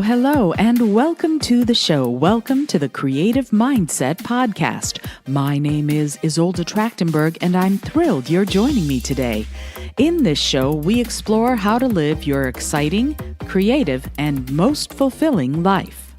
Hello, and welcome to the show. Welcome to the Creative Mindset Podcast. My name is Isolde Trachtenberg, and I'm thrilled you're joining me today. In this show, we explore how to live your exciting, creative, and most fulfilling life.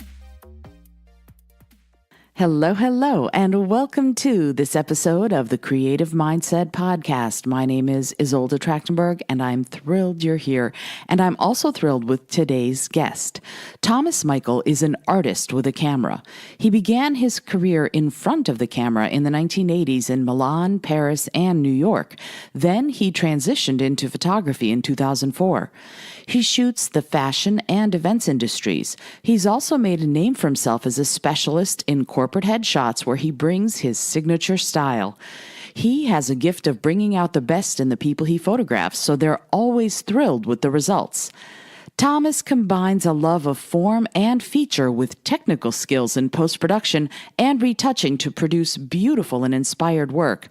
Hello, and welcome to this episode of the Creative Mindset Podcast. My name is Isolde Trachtenberg, and I'm thrilled you're here. And I'm also thrilled with today's guest. Thomas Michael is an artist with a camera. He began his career in front of the camera in the 1980s in Milan, Paris, and New York. Then he transitioned into photography in 2004. He shoots the fashion and events industries. He's also made a name for himself as a specialist in corporate headshots where he brings his signature style. He has a gift of bringing out the best in the people he photographs, so they're always thrilled with the results. Thomas combines a love of form and feature with technical skills in post-production and retouching to produce beautiful and inspired work.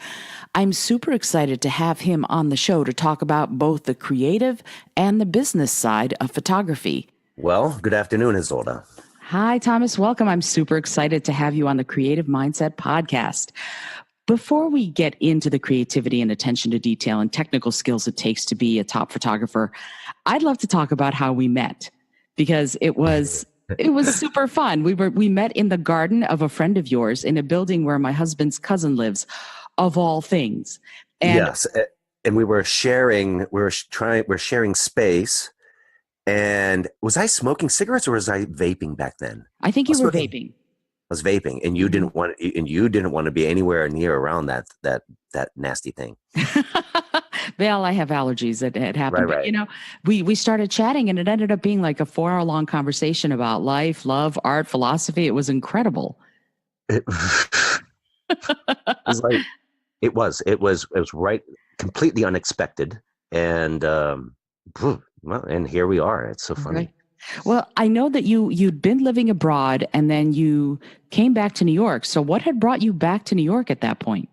I'm super excited to have him on the show to talk about both the creative and the business side of photography. Well, good afternoon, Isolde. Hi, Thomas. Welcome. I'm super excited to have you on the Creative Mindset Podcast. Before we get into the creativity and attention to detail and technical skills it takes to be a top photographer, I'd love to talk about how we met, because it was super fun. We met in the garden of a friend of yours in a building where my husband's cousin lives, of all things. And yes, and we were sharing space. And was I smoking cigarettes or was I vaping back then? I think you were vaping. I was vaping, and you didn't want to be anywhere near around that nasty thing. Well, I have allergies. It happened. Right. But, we started chatting, and it ended up being like a 4-hour-long conversation about life, love, art, philosophy. It was incredible. It was right, completely unexpected, and and here we are. It's so funny. Right. Well, I know that you'd been living abroad and then you came back to New York. So what had brought you back to New York at that point?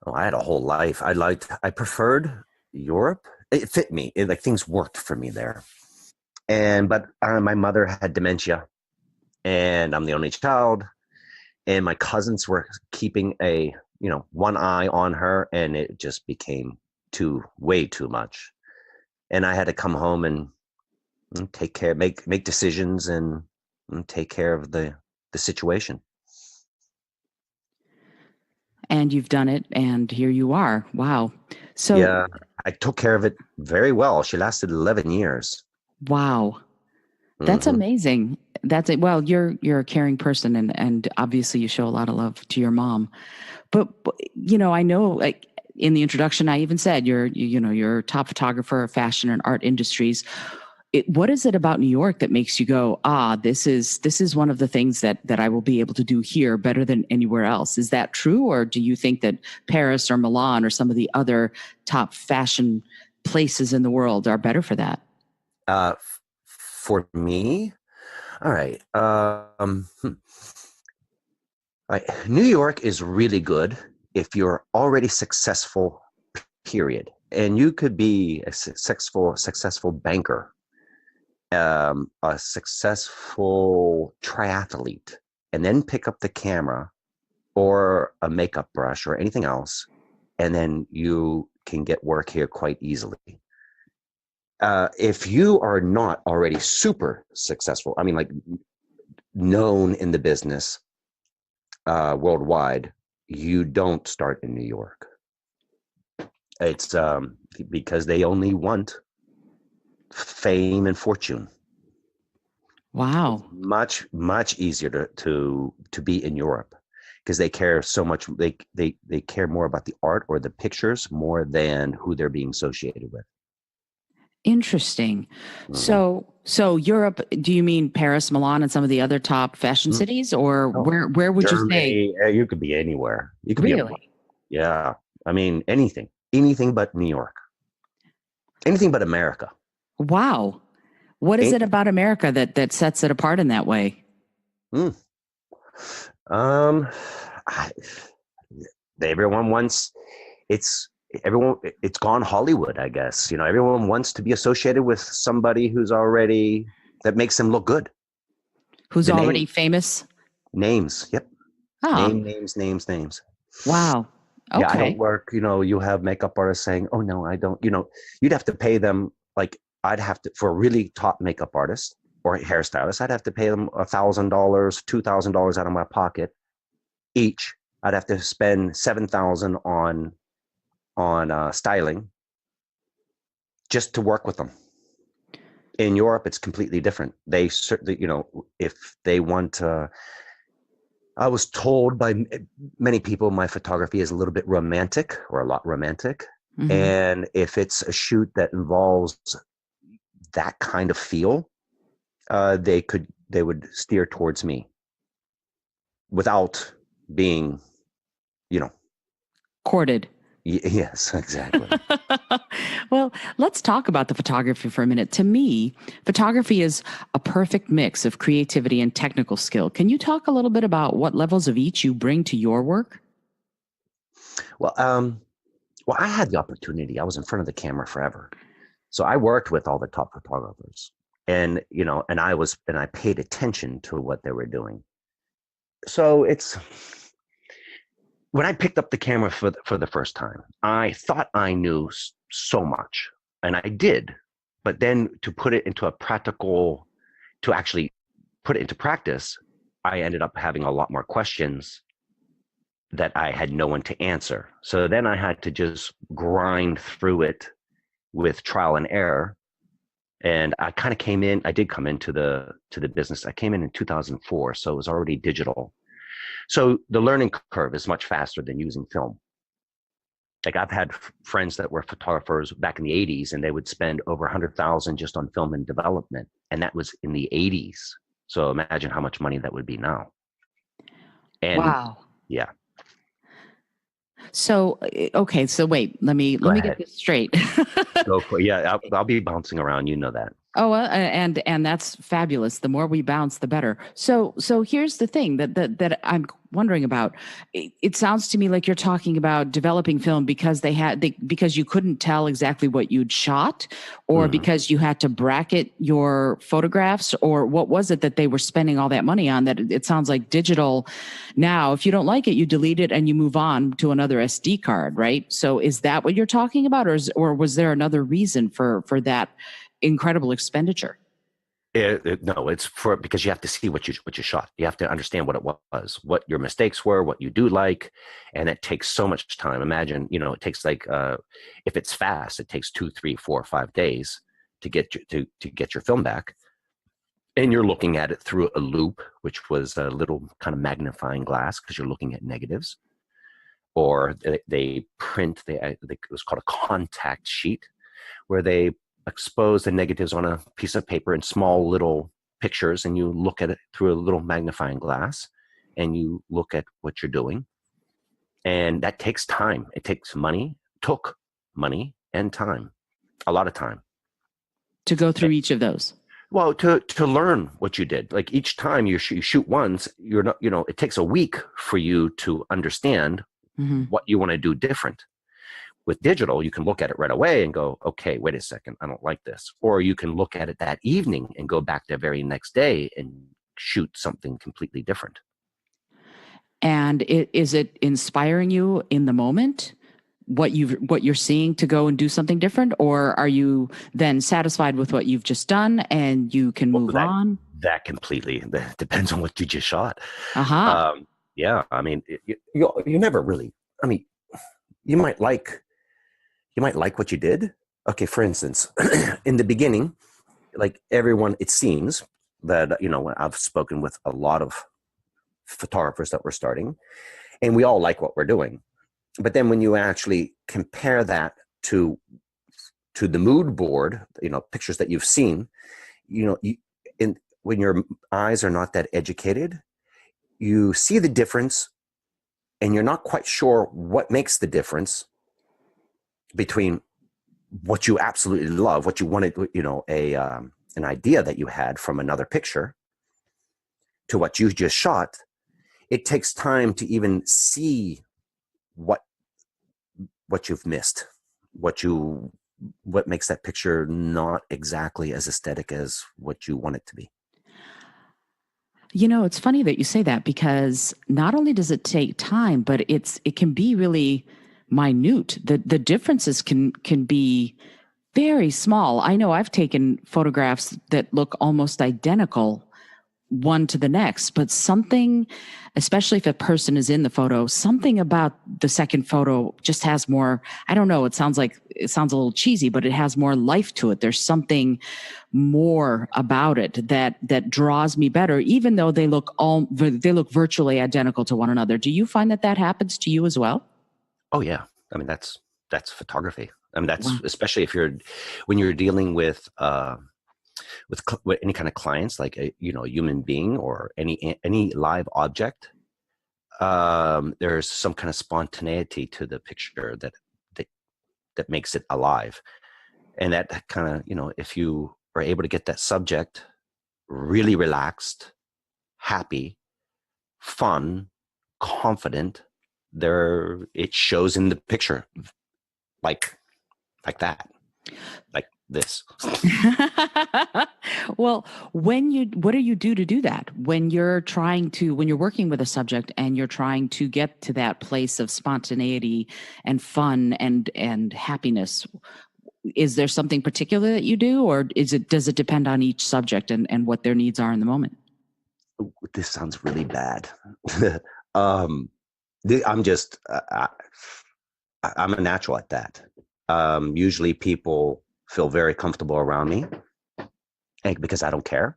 Oh, I had a whole life. I preferred Europe. It fit me. Things worked for me there. But my mother had dementia, and I'm the only child, and my cousins were keeping one eye on her, and it just became way too much. And I had to come home and take care, make decisions, and take care of the situation. And you've done it, and here you are. Wow. So yeah, I took care of it very well. She lasted 11 years. Wow. That's amazing. That's it. Well, you're a caring person, and obviously you show a lot of love to your mom. But I know, like, in the introduction, I even said you're a top photographer of fashion and art industries. What is it about New York that makes you go, this is one of the things that I will be able to do here better than anywhere else? Is that true? Or do you think that Paris or Milan or some of the other top fashion places in the world are better for that? For me, all right. New York is really good if you're already successful, period. And you could be a successful banker, a successful triathlete, and then pick up the camera or a makeup brush or anything else, and then you can get work here quite easily. If you are not already super successful, known in the business worldwide, you don't start in New York. It's because they only want fame and fortune. Wow. It's much easier to be in Europe because they care so much. They care more about the art or the pictures more than who they're being associated with. Interesting. Mm-hmm. So Europe, do you mean Paris, Milan, and some of the other top fashion cities, or where would Germany, you say? You could be anywhere. You could Really? Yeah. I mean, anything but New York, anything but America. Wow. What is it about America that sets it apart in that way? Everyone wants, it's everyone, it's gone Hollywood, I guess. Everyone wants to be associated with somebody that makes them look good. Who's The already name, famous? names. Yep. Oh, Names. wow. Yeah, I don't Okay. work. You have makeup artists saying, "Oh no, I don't." You'd have to pay them like I'd have to for a really top makeup artist or hairstylist. I'd have to pay them $1,000, $2,000 out of my pocket each. I'd have to spend 7,000 on styling just to work with them. In Europe, it's completely different. They certainly, if they want to. I was told by many people my photography is a little bit romantic or a lot romantic. Hmm. And if it's a shoot that involves that kind of feel, they would steer towards me without being, you know, Courted. yes, exactly. Well, let's talk about the photography for a minute. To me, photography is a perfect mix of creativity and technical skill. Can you talk a little bit about what levels of each you bring to your work? Well, um, well, I had the opportunity. I was in front of the camera forever. So I worked with all the top photographers and I paid attention to what they were doing. So it's when I picked up the camera for the first time, I thought I knew so much, and I did. But then to actually put it into practice, I ended up having a lot more questions that I had no one to answer. So then I had to just grind through it with trial and error. And I did come into the business. I came in 2004, so it was already digital. So the learning curve is much faster than using film. Like I've had friends that were photographers back in the 80s and they would spend over 100,000 just on film and development. And that was in the 80s. So imagine how much money that would be now. And Wow. yeah, So, okay, so wait, go let me get ahead. this straight. Go for it. Yeah, I'll be bouncing around. You know that. Oh, and that's fabulous. The more we bounce, the better. So here's the thing that I'm wondering about. It sounds to me like you're talking about developing film because because you couldn't tell exactly what you'd shot, or Hmm. because you had to bracket your photographs, or what was it that they were spending all that money on? That it sounds like digital. Now, if you don't like it, you delete it and you move on to another SD card, right? So is that what you're talking about, or was there another reason for that incredible expenditure? No, it's for because you have to see what you shot. You have to understand what it was, what your mistakes were, what you do like, and it takes so much time. Imagine, it takes like if it's fast, it takes 2, 3, 4, 5 days to get your film back, and you're looking at it through a loop, which was a little kind of magnifying glass because you're looking at negatives, or they print. It was called a contact sheet where they expose the negatives on a piece of paper in small little pictures, and you look at it through a little magnifying glass and you look at what you're doing. And that takes time. It takes money, took money and time, a lot of time. To go through each of those. Well, to learn what you did, like each time you shoot once, you're not, it takes a week for you to understand Hmm. what you want to do different. With digital, you can look at it right away and go, okay, wait a second, I don't like this. Or you can look at it that evening and go back the very next day and shoot something completely different. And is it inspiring you in the moment? What you're seeing to go and do something different, or are you then satisfied with what you've just done and you can Well, move on? that completely that depends on what you just shot. Aha. Yeah, I mean, you never really. I mean, you might like what you did. Okay, for instance, in the beginning, like everyone, it seems that I've spoken with a lot of photographers that were starting, and we all like what we're doing. But then when you actually compare that to the mood board, pictures that you've seen, in when your eyes are not that educated, you see the difference, and you're not quite sure what makes the difference between what you absolutely love, what you wanted, an idea that you had from another picture, to what you just shot. It takes time to even see what what you've missed, what you what makes that picture not exactly as aesthetic as what you want it to be. It's funny that you say that because not only does it take time, but it can be really minute. The differences can be very small. I know I've taken photographs that look almost identical one to the next, but something, especially if a person is in the photo, something about the second photo just has more, I don't know, it sounds a little cheesy, but it has more life to it. There's something more about it that draws me better, even though they look virtually identical to one another. Do you find that happens to you as well? Oh yeah. I mean, that's photography. I mean, that's Wow. especially when you're dealing with any kind of clients, like a human being or any live object. There's some kind of spontaneity to the picture that that makes it alive, and that kind of, if you are able to get that subject really relaxed, happy, fun, confident, there it shows in the picture, like that, like this. Well, what do you do to do that when when you're working with a subject and you're trying to get to that place of spontaneity and fun and happiness? Is there something particular that you do, or does it depend on each subject and what their needs are in the moment? This sounds really bad. um, I'm just I'm a natural at that. Usually people feel very comfortable around me, and because I don't care.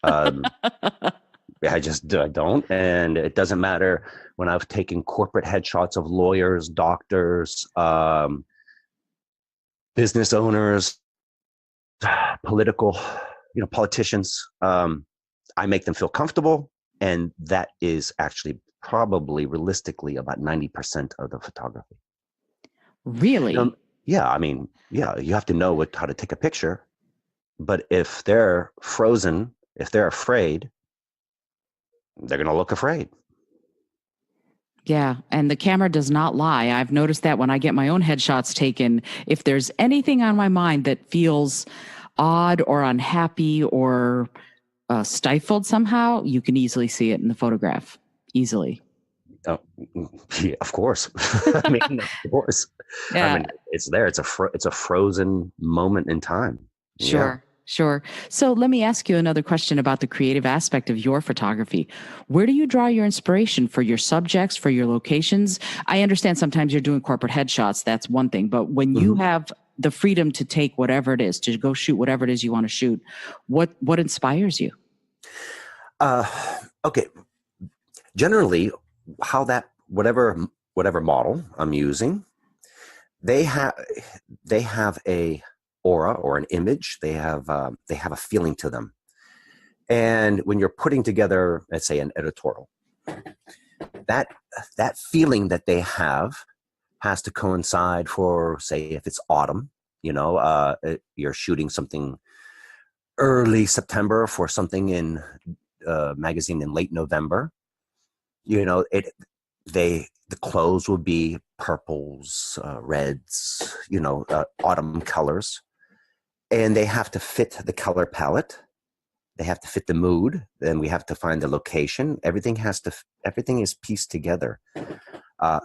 Um, I don't, and it doesn't matter when I've taken corporate headshots of lawyers, doctors, business owners, political, politicians. I make them feel comfortable, and that is actually probably realistically about 90% of the photography. Really? Yeah, I mean, yeah, you have to know how to take a picture, but if they're frozen, if they're afraid, they're going to look afraid. Yeah, and the camera does not lie. I've noticed that when I get my own headshots taken, if there's anything on my mind that feels odd or unhappy or stifled somehow, you can easily see it in the photograph. Easily. Oh, yeah, of course. I mean, of course. I Yeah, mean, it's there. It's a frozen moment in time. Yeah. sure. Sure. So let me ask you another question about the creative aspect of your photography. Where do you draw your inspiration for your subjects, for your locations? I understand sometimes you're doing corporate headshots. That's one thing. But when you Mhm. have the freedom to take whatever it is, to go shoot whatever it is you want to shoot, what inspires you? Uh, okay. Generally, how that whatever model I'm using, they have they have a aura or an image. They have a feeling to them. And when you're putting together, let's say, an editorial, that that feeling that they have has to coincide for, say, if it's autumn, you're shooting something early September for something in magazine in late November. The clothes will be purples, reds, autumn colors, and they have to fit the color palette. They have to fit the mood. Then we have to find the location. Everything is pieced together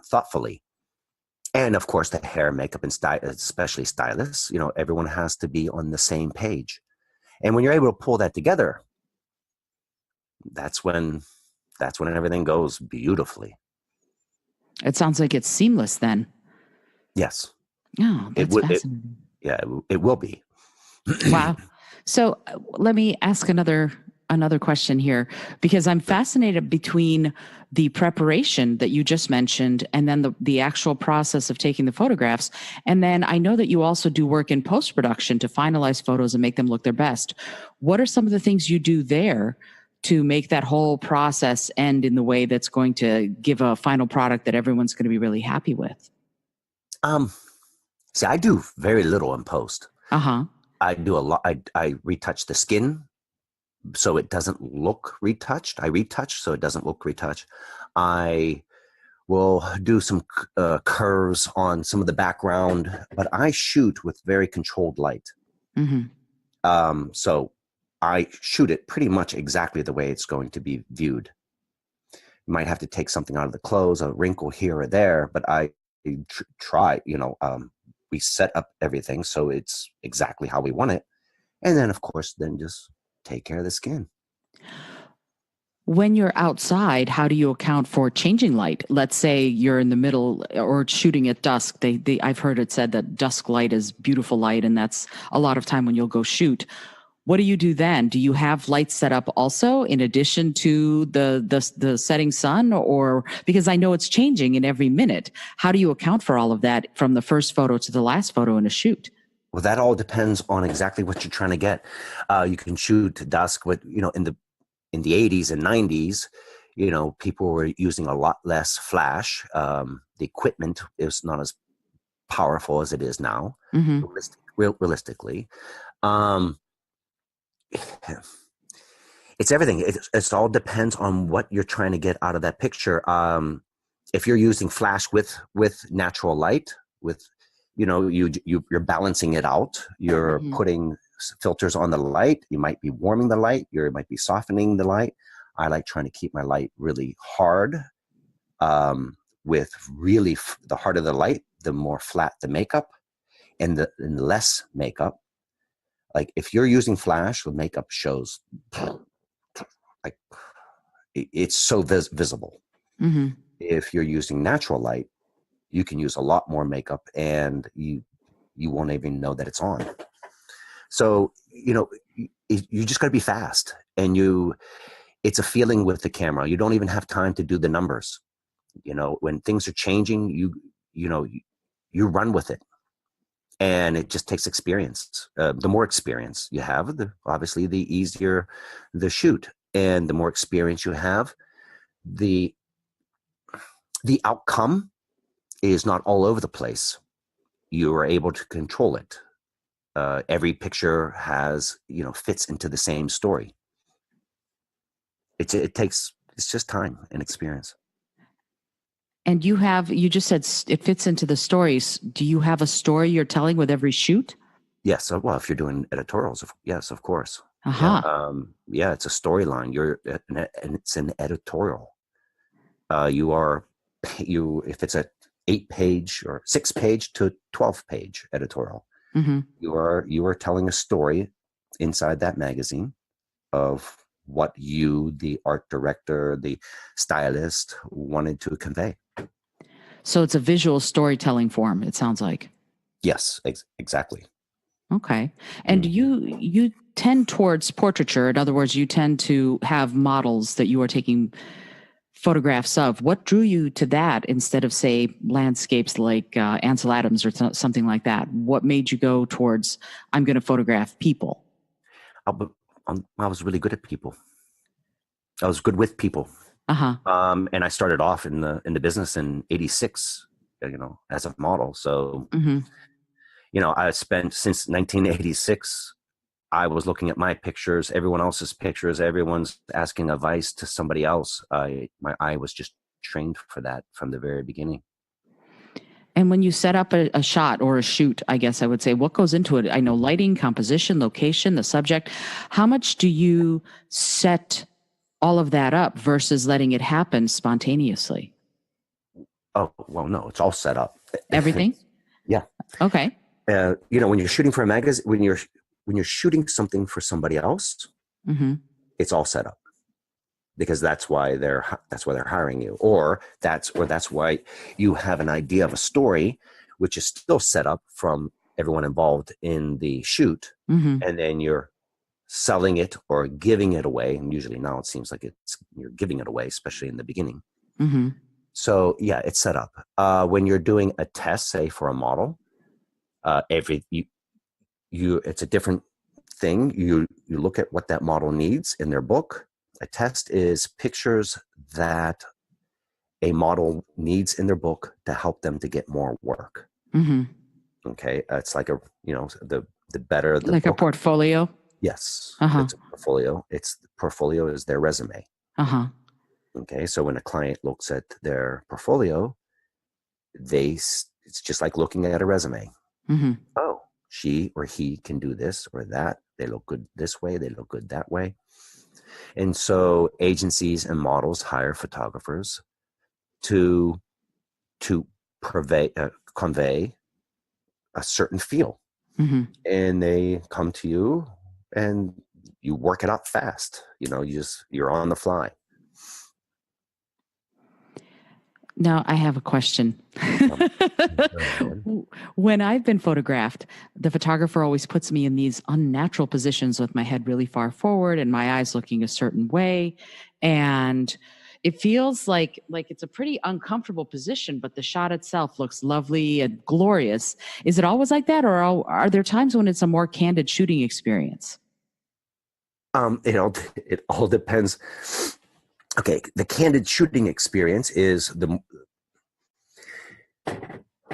thoughtfully. And of course, the hair, makeup, and style, especially stylists. Everyone has to be on the same page. And when you're able to pull that together, that's when everything goes beautifully. It sounds like it's seamless then. Yes, Oh, it that's would. fascinating. Yeah, it will be. Wow. So let me ask another question here because I'm fascinated between the preparation that you just mentioned and then the actual process of taking the photographs. And then I know that you also do work in post production to finalize photos and make them look their best. What are some of the things you do there to make that whole process end in the way that's going to give a final product that everyone's going to be really happy with? um, See, I do very little in post. Uh huh. I do a lot. I retouch the skin so it doesn't look retouched. I retouch so it doesn't look retouched. I We'll do some curves on some of the background, but I shoot with very controlled light. Mm-hmm. So I shoot it pretty much exactly the way it's going to be viewed. You might have to take something out of the clothes, a wrinkle here or there, but I try, we set up everything so it's exactly how we want it. And then, of course, then just take care of the skin. When you're outside, how do you account for changing light? Let's say you're in the middle or shooting at dusk. I've heard it said that dusk light is beautiful light, and that's a lot of time when you'll go shoot. What do you do then? Do you have lights set up also in addition to the setting sun, or because I know it's changing in every minute? How do you account for all of that from the first photo to the last photo in a shoot? Well, that all depends on exactly what you're trying to get. You can shoot to dusk, but in the 80s and 90s, people were using a lot less flash. The equipment is not as powerful as it is now, Mm-hmm. realistically. Um, it's everything. It all depends on what you're trying to get out of that picture. If you're using flash with natural light, with you're balancing it out. You're Mm-hmm. putting filters on the light. You might be warming the light. You might be softening the light. I like trying to keep my light really hard. With really the harder the light, the more flat the makeup, and the less makeup. Like if you're using flash, the makeup shows like it's so visible. Mm-hmm. If you're using natural light, you can use a lot more makeup, and you won't even know that it's on. So you just got to be fast, and it's a feeling with the camera. You don't even have time to do the numbers. When things are changing, you run with it, and it just takes experience. The more experience you have, obviously the easier the shoot, and the more experience you have, the outcome is not all over the place. You are able to control it. Every picture fits into the same story. It's just time and experience. And you just said it fits into the stories. Do you have a story you're telling with every shoot? Yes. Well, if you're doing editorials, yes, of course. Yeah. Aha. Yeah, it's a storyline. And it's an editorial. If it's a 8-page or 6-page to 12-page editorial, Mm-hmm. you are telling a story inside that magazine of what you, the art director, the stylist, wanted to convey. So it's a visual storytelling form, it sounds like. Yes, exactly. Okay. And you tend towards portraiture. In other words, you tend to have models that you are taking photographs of. What drew you to that instead of, say, landscapes like Ansel Adams or something like that? What made you go towards, I'm going to photograph people? I was really good at people. I was good with people. Uh-huh. And I started off in the business in '86, as a model. So, Mm-hmm. I spent since 1986. I was looking at my pictures, everyone else's pictures. Everyone's asking advice to somebody else. My eye was just trained for that from the very beginning. And when you set up a shot or a shoot, I guess I would say, what goes into it? I know lighting, composition, location, the subject. How much do you set all of that up versus letting it happen spontaneously? Oh, well, no, it's all set up. Everything? Yeah. Okay. When you're shooting for a magazine, when you're shooting something for somebody else, Mm-hmm. it's all set up, because that's why they're hiring you, or that's why you have an idea of a story, which is still set up from everyone involved in the shoot, Mm-hmm. and then you're selling it or giving it away. And usually now it seems like you're giving it away, especially in the beginning. Mm-hmm. So yeah, it's set up. When you're doing a test, say for a model, it's a different thing. You look at what that model needs in their book. A test is pictures that a model needs in their book to help them to get more work. Mm-hmm. Okay, it's like the better the Like a book. portfolio? Yes, Uh-huh. it's a portfolio. The portfolio is their resume. Uh-huh. Okay, so when a client looks at their portfolio, it's just like looking at a resume. Mm-hmm. Oh, she or he can do this or that. They look good this way. They look good that way. And so agencies and models hire photographers to to convey a certain feel, Mm-hmm. and they come to you and you work it out fast. You're on the fly. Now, I have a question. Um, Go ahead. When I've been photographed, the photographer always puts me in these unnatural positions with my head really far forward and my eyes looking a certain way. And it feels like it's a pretty uncomfortable position, but the shot itself looks lovely and glorious. Is it always like that, or are there times when it's a more candid shooting experience? It all depends. Okay, the candid shooting experience is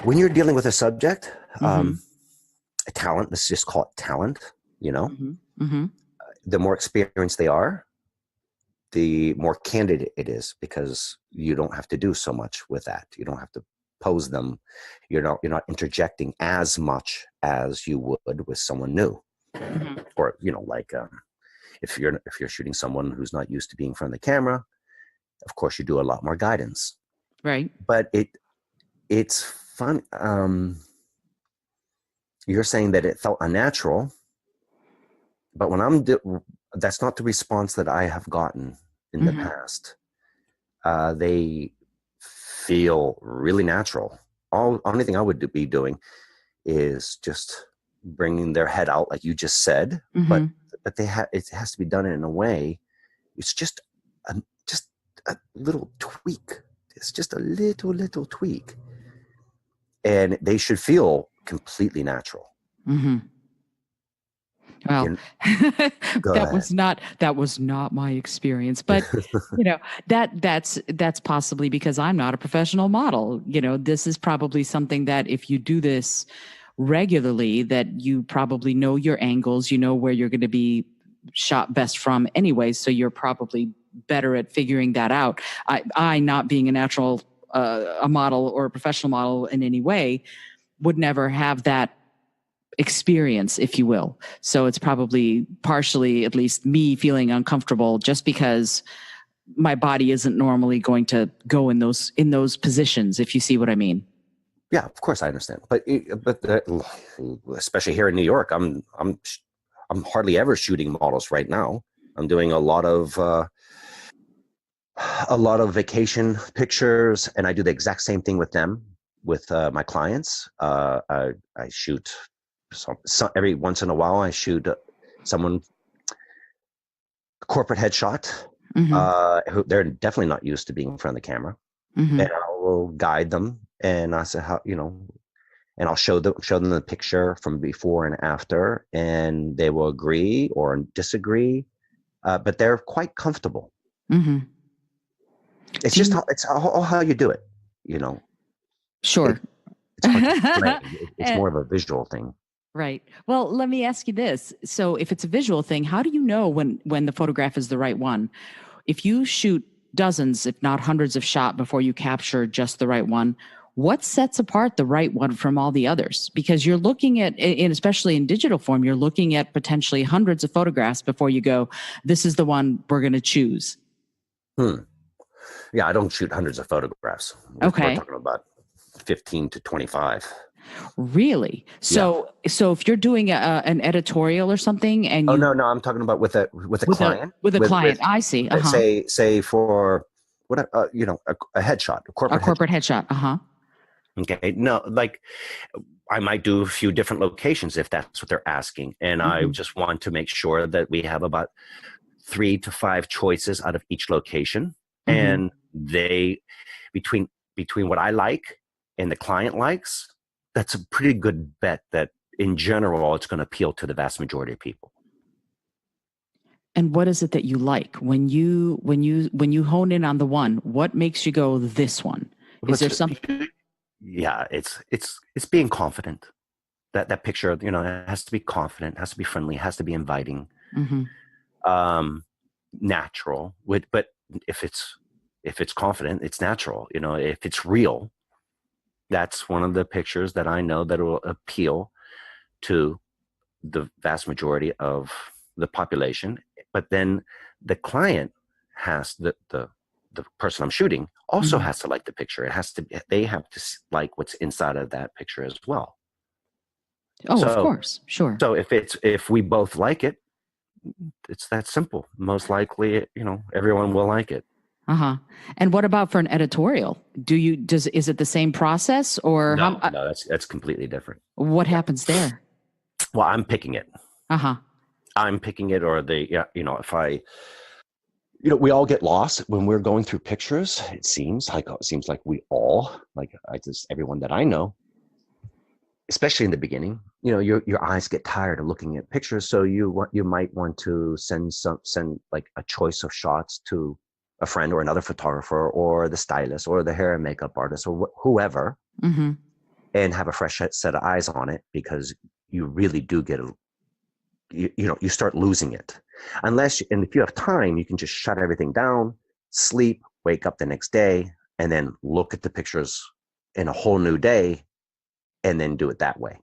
when you're dealing with a subject, Mm-hmm. a talent. Let's just call it talent. You know, Mm-hmm. Mm-hmm. the more experienced they are, the more candid it is, because you don't have to do so much with that. You don't have to pose them. You're not interjecting as much as you would with someone new, Mm-hmm. or like if you're shooting someone who's not used to being in front of the camera. Of course, you do a lot more guidance, Right. but it's fun. You're saying that it felt unnatural, but that's not the response that I have gotten in the Mm-hmm. past. They feel really natural. Only thing I would be doing is just bringing their head out, like you just said, but Mm-hmm. it has to be done in a way. It's a, just a little tweak. It's just a little tweak, and they should feel completely natural. Mm-hmm. Well, You Go ahead. that was not my experience, but that's possibly because I'm not a professional model. This is probably something that if you do this regularly, that you probably know your angles, you know where you're going to be shot best from anyway, so you're probably better at figuring that out. I not being a natural a model or a professional model in any way would never have that experience, if you will. So it's probably partially, at least, me feeling uncomfortable just because my body isn't normally going to go in those positions, if you see what I mean. Yeah, of course I understand, but especially here in New York, I'm hardly ever shooting models right now. I'm doing a lot of vacation pictures, and I do the exact same thing with them, with my clients. I shoot every once in a while. I shoot someone corporate headshot. Mm-hmm. Who they're definitely not used to being in front of the camera, Mm-hmm. and I will guide them. And I say and I'll show them the picture from before and after, and they will agree or disagree, but they're quite comfortable. Mm-hmm. It's Do just you? it's all how you do it. You know, Sure. it, it's hard to explain. It's Eh, more of a visual thing. right. Well, let me ask you this. So if it's a visual thing, how do you know when the photograph is the right one? If you shoot dozens, if not hundreds of shots before you capture just the right one, what sets apart the right one from all the others? Because you're looking at, and especially in digital form, you're looking at potentially hundreds of photographs before you go, this is the one we're going to choose. Hmm. Yeah, I don't shoot hundreds of photographs. We're Okay. talking about 15 to 25. Really? Yeah. So if you're doing an editorial or something and Oh, no, you no, I'm talking about with a with a client, with a with client, I see. Uh-huh. say for what a headshot, a A corporate corporate headshot. headshot. Uh-huh. Okay, no, like I might do a few different locations if that's what they're asking, and I Mm-hmm. just want to make sure that we have about 3 to 5 choices out of each location, Mm-hmm. and they between between what I like and the client likes, that's a pretty good bet that in general it's going to appeal to the vast majority of people. And what is it that you like when you hone in on the one? What makes you go this one? Is Let's there some? Yeah, it's being confident. That picture, it has to be confident, has to be friendly, has to be inviting, Mm-hmm. um, natural. But if it's if it's confident, it's natural. If it's real, that's one of the pictures that I know that will appeal to the vast majority of the population. But then the client has the person I'm shooting also has to like the picture. They have to like what's inside of that picture as well. Oh, of course. Sure. So if we both like it, it's that simple. Most likely, everyone will like it. Uh-huh. And what about for an editorial? Is it the same process or No, that's completely different. What happens there? Well, I'm picking it. Uh-huh. I'm picking it, or if I, we all get lost when we're going through pictures. It seems like we all, everyone that I know, especially in the beginning, your eyes get tired of looking at pictures. So you might want to send like a choice of shots to a friend or another photographer or the stylist or the hair and makeup artist or whoever, and have a fresh set of eyes on it, because you really do get you start losing it. And if you have time, you can just shut everything down, sleep, wake up the next day, and then look at the pictures in a whole new day, and then do it that way.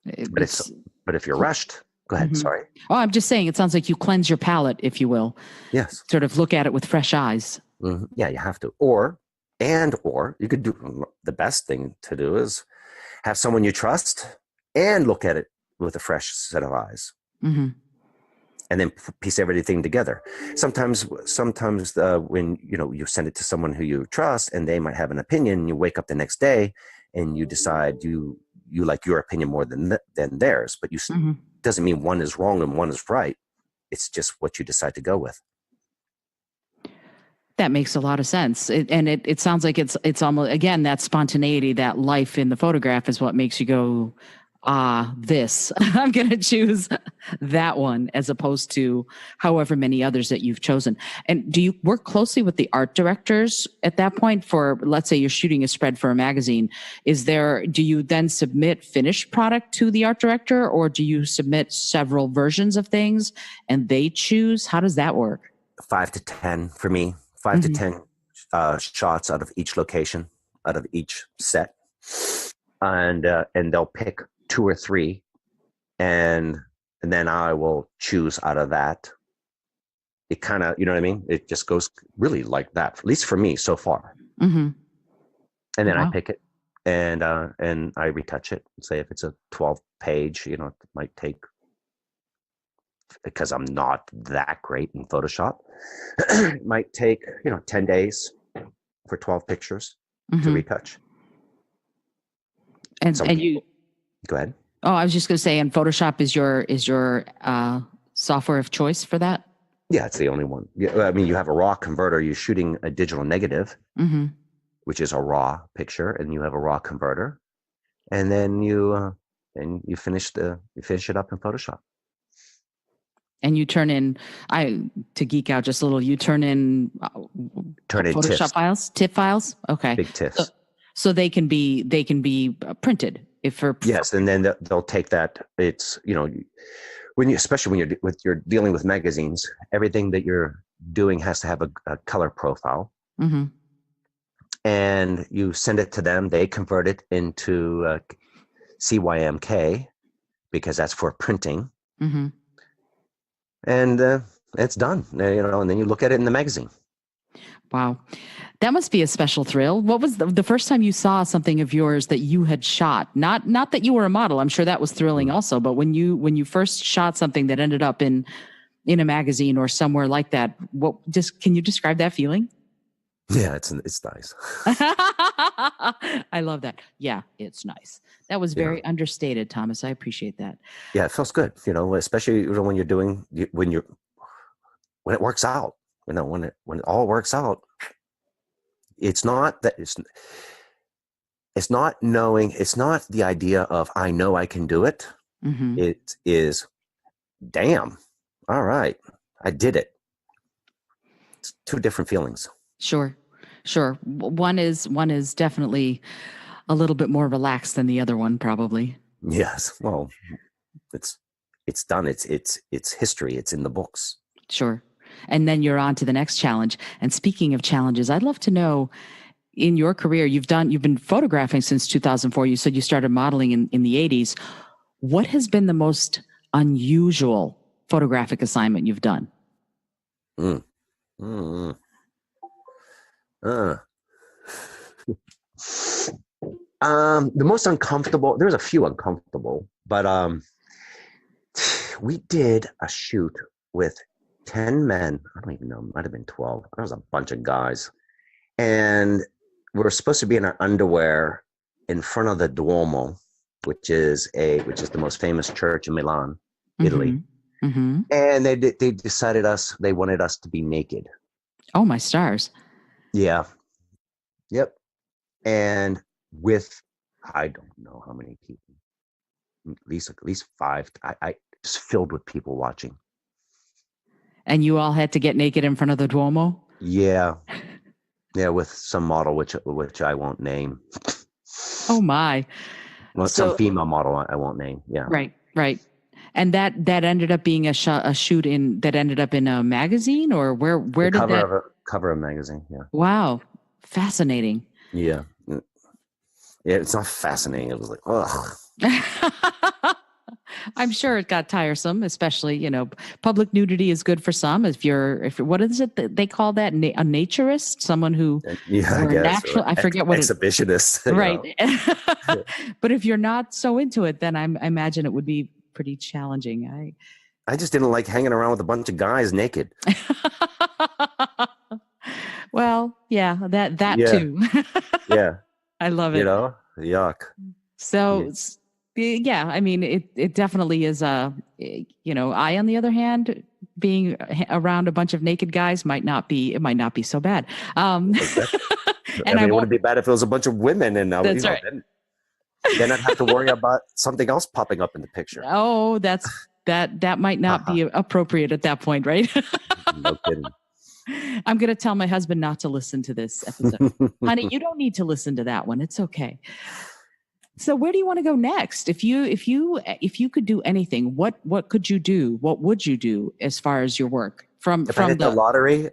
But if you're rushed, go ahead. Sorry. Oh, I'm just saying, it sounds like you cleanse your palate, if you will. Yes. Sort of look at it with fresh eyes. Yeah, you have to. Or you could do, the best thing to do is have someone you trust and look at it with a fresh set of eyes. And then piece everything together. Sometimes when you send it to someone who you trust and they might have an opinion, you wake up the next day and you decide you like your opinion more than theirs, but doesn't mean one is wrong and one is right. It's just what you decide to go with. That makes a lot of sense. It sounds like it's almost, again, that spontaneity, that life in the photograph is what makes you go, this, I'm going to choose that one as opposed to however many others that you've chosen. And do you work closely with the art directors at that point for, let's say you're shooting a spread for a magazine? Do you then submit finished product to the art director, or do you submit several versions of things and they choose? How does that work? 5 to 10 for me, 5 to 10 shots out of each location, out of each set. And they'll pick 2 or 3, and then I will choose out of that. It kind of, you know what I mean? It just goes really like that, at least for me so far. And then I pick it and I retouch it. Say if it's a 12-page, it might take, because I'm not that great in Photoshop, it might take 10 days for 12 pictures to retouch. And you go ahead. Oh, I was just going to say, and Photoshop is your software of choice for that? Yeah, it's the only one. Yeah, I mean, you have a RAW converter. You're shooting a digital negative, which is a RAW picture, and you have a RAW converter, and then you finish it up in Photoshop. And you turn in, to geek out just a little, you turn in Photoshop files, TIFF files. Okay, big TIFFs. So they can be printed. Yes, and then they'll take that. It's especially when you're dealing with magazines, everything that you're doing has to have a color profile, and you send it to them. They convert it into CYMK, because that's for printing, and it's done. And then you look at it in the magazine. Wow. That must be a special thrill. What was the first time you saw something of yours that you had shot? Not that you were a model. I'm sure that was thrilling also, but when you first shot something that ended up in a magazine or somewhere like that, can you describe that feeling? Yeah, it's nice. I love that. Yeah, it's nice. That was very understated, Thomas. I appreciate that. Yeah, it feels good, especially when you're doing, when it works out, when it all works out. It's not that it's not the idea of, I know I can do it. It is, damn, all right, I did it. It's 2 different feelings. Sure. One is definitely a little bit more relaxed than the other one, probably. Yes. Well, it's done. It's history. It's in the books. Sure. and then you're on to the next challenge. And speaking of challenges, I'd love to know, in your career, you've been photographing since 2004. You said you started modeling in the 80s. What has been the most unusual photographic assignment you've done? Mm. Mm. Uh. The most uncomfortable, there's a few uncomfortable, but we did a shoot with 10 men. I don't even know, it might have been 12. There was a bunch of guys. And we were supposed to be in our underwear in front of the Duomo, which is the most famous church in Milan, Italy. Mm-hmm. Mm-hmm. And they wanted us to be naked. Oh, my stars. Yeah. Yep. And with, I don't know how many people, at least five. I just filled with people watching. And you all had to get naked in front of the Duomo? Yeah. Yeah, with some model which I won't name. Oh my. Well, some female model I won't name. Yeah. Right. And that ended up being a shoot that ended up in a magazine, or where did that cover of a magazine, yeah. Wow. Fascinating. Yeah. Yeah, it's not fascinating. It was like, ugh. I'm sure it got tiresome, especially, public nudity is good for some. If what is it that they call that? A naturist, someone who, I guess, I forget what exhibitionist. Right. But if you're not so into it, then I imagine it would be pretty challenging. I just didn't like hanging around with a bunch of guys naked. Well, yeah, that too. Yeah. I love it. Yuck. So, yeah, I mean, it definitely is. I, on the other hand, being around a bunch of naked guys might not be so bad. Exactly. And it wouldn't be bad if it was a bunch of women, and that's right. Then I'd have to worry about something else popping up in the picture. Oh, that might not be appropriate at that point, right? No kidding. I'm going to tell my husband not to listen to this episode. Honey, you don't need to listen to that one. It's okay. So where do you want to go next? If you could do anything, what could you do? What would you do as far as your work? If I hit the lottery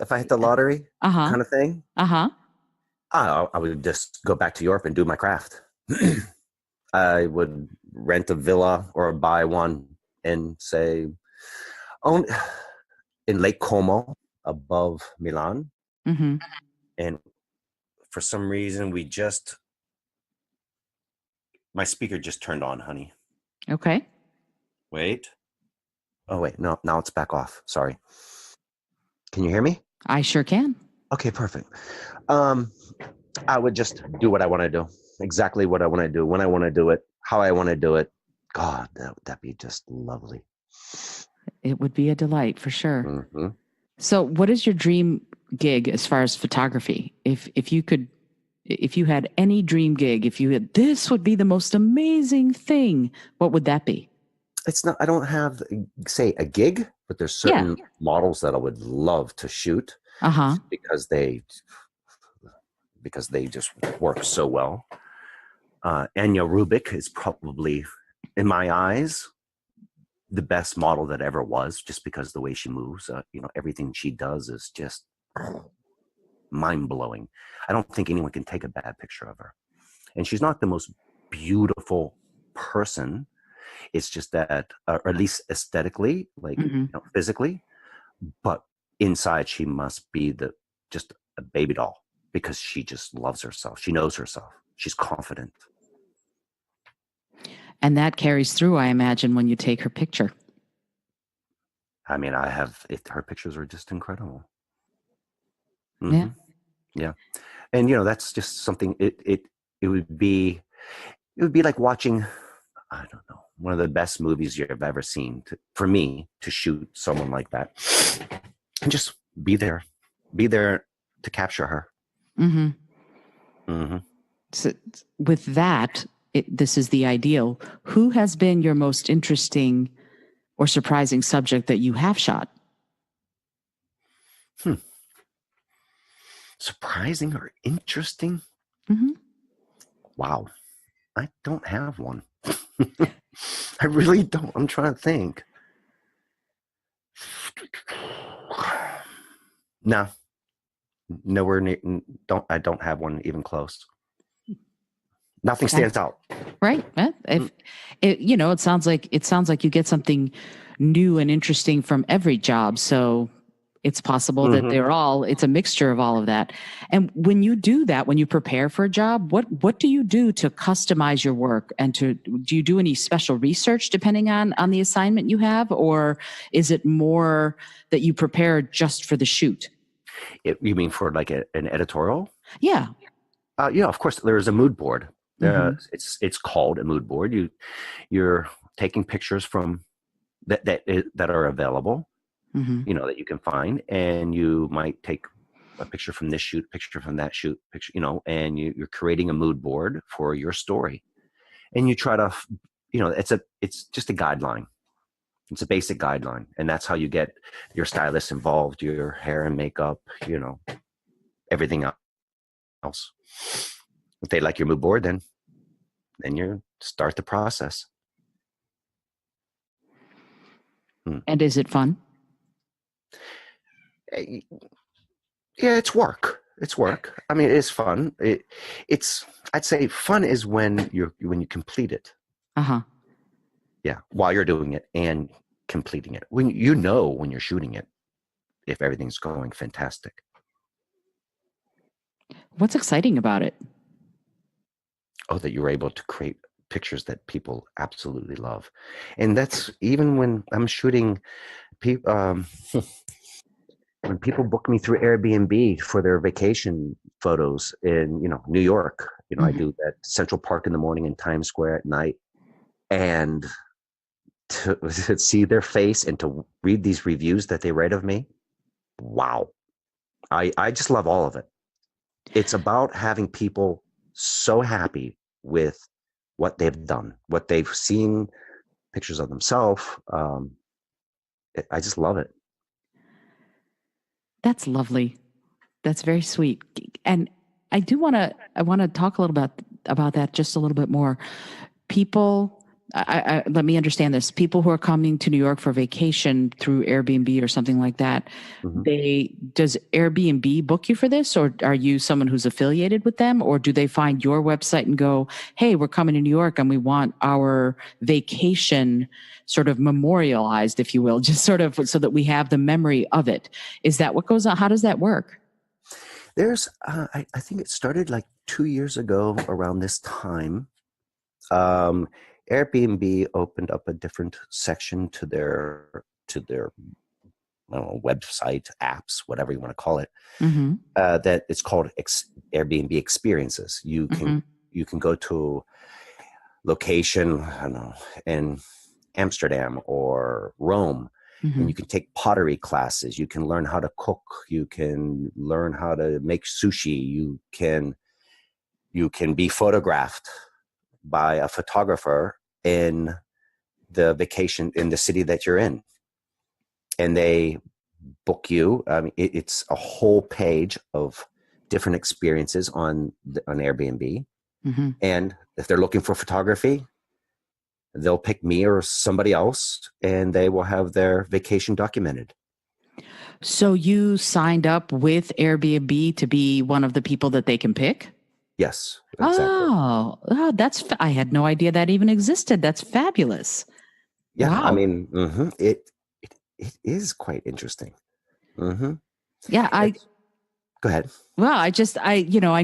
kind of thing, I would just go back to Europe and do my craft. I would rent a villa or buy one and say, in Lake Como above Milan. Mm-hmm. And for some reason, my speaker just turned on, honey. Okay. Wait. Oh, wait. No, now it's back off. Sorry. Can you hear me? I sure can. Okay, perfect. I would just do what I want to do. Exactly what I want to do, when I want to do it, how I want to do it. God, that'd be just lovely. It would be a delight for sure. Mm-hmm. So what is your dream gig as far as photography? If you had any dream gig, this would be the most amazing thing, what would that be? It's not, I don't have, say, a gig, but there's certain models that I would love to shoot because they just work so well. Anya Rubik is probably, in my eyes, the best model that ever was, just because the way she moves. Everything she does is just mind-blowing. I don't think anyone can take a bad picture of her. And she's not the most beautiful person. It's just that, or at least aesthetically, like physically, but inside she must be just a baby doll, because she just loves herself. She knows herself. She's confident. And that carries through, I imagine, when you take her picture. I mean, her pictures are just incredible. Mm-hmm. Yeah. And, that's just something, it would be like watching, I don't know, one of the best movies you've ever seen for me to shoot someone like that and just be there to capture her. Mm-hmm. Mm-hmm. So with that, this is the ideal. Who has been your most interesting or surprising subject that you have shot? Surprising or interesting? Mm-hmm. Wow. I don't have one. I really don't. I'm trying to think. No, nowhere near. I don't have one even close. Nothing stands out. Right. If it sounds like you get something new and interesting from every job. So it's possible that it's a mixture of all of that. And when you do that, when you prepare for a job, what do you do to customize your work, and do you do any special research depending on the assignment you have, or is it more that you prepare just for the shoot? You mean for like an editorial? Yeah. Yeah, of course. There's a mood board. Mm-hmm. It's called a mood board. You're taking pictures from that are available, Mm-hmm. that you can find, and you might take a picture from this shoot, picture from that shoot, picture, and you're creating a mood board for your story, and you try to, it's just a guideline. It's a basic guideline, and that's how you get your stylist involved, your hair and makeup, everything else. If they like your mood board, then you start the process. And is it fun? Yeah, it's work. It's work. I mean, it is fun. I'd say fun is when you complete it. Uh-huh. Yeah, while you're doing it and completing it. When you're shooting it, if everything's going fantastic. What's exciting about it? Oh, that you're able to create pictures that people absolutely love. And that's even when I'm shooting people, when people book me through Airbnb for their vacation photos in, New York, I do that Central Park in the morning and Times Square at night. And to see their face and to read these reviews that they write of me, wow. I just love all of it. It's about having people so happy with what they've done, what they've seen, pictures of themselves. I just love it. That's lovely. That's very sweet. And I want to talk a little about that just a little bit more. People, let me understand this. People who are coming to New York for vacation through Airbnb or something like that, does Airbnb book you for this, or are you someone who's affiliated with them, or do they find your website and go, hey, we're coming to New York and we want our vacation sort of memorialized, if you will, just sort of so that we have the memory of it? Is that what goes on? How does that work? There's, I think it started like 2 years ago around this time. Airbnb opened up a different section to their I don't know, website, apps, whatever you want to call it. That it's called Airbnb Experiences. You can go to location, I don't know, in Amsterdam or Rome, and you can take pottery classes. You can learn how to cook. You can learn how to make sushi. You can be photographed by a photographer in the vacation in the city that you're in, and they book you. I mean, it's a whole page of different experiences on Airbnb. And if they're looking for photography, they'll pick me or somebody else, and they will have their vacation documented. So you signed up with Airbnb to be one of the people that they can pick? Yes, exactly. Oh, I had no idea that even existed. That's fabulous. Yeah, wow. I mean, it is quite interesting. Yeah, go ahead. Well, I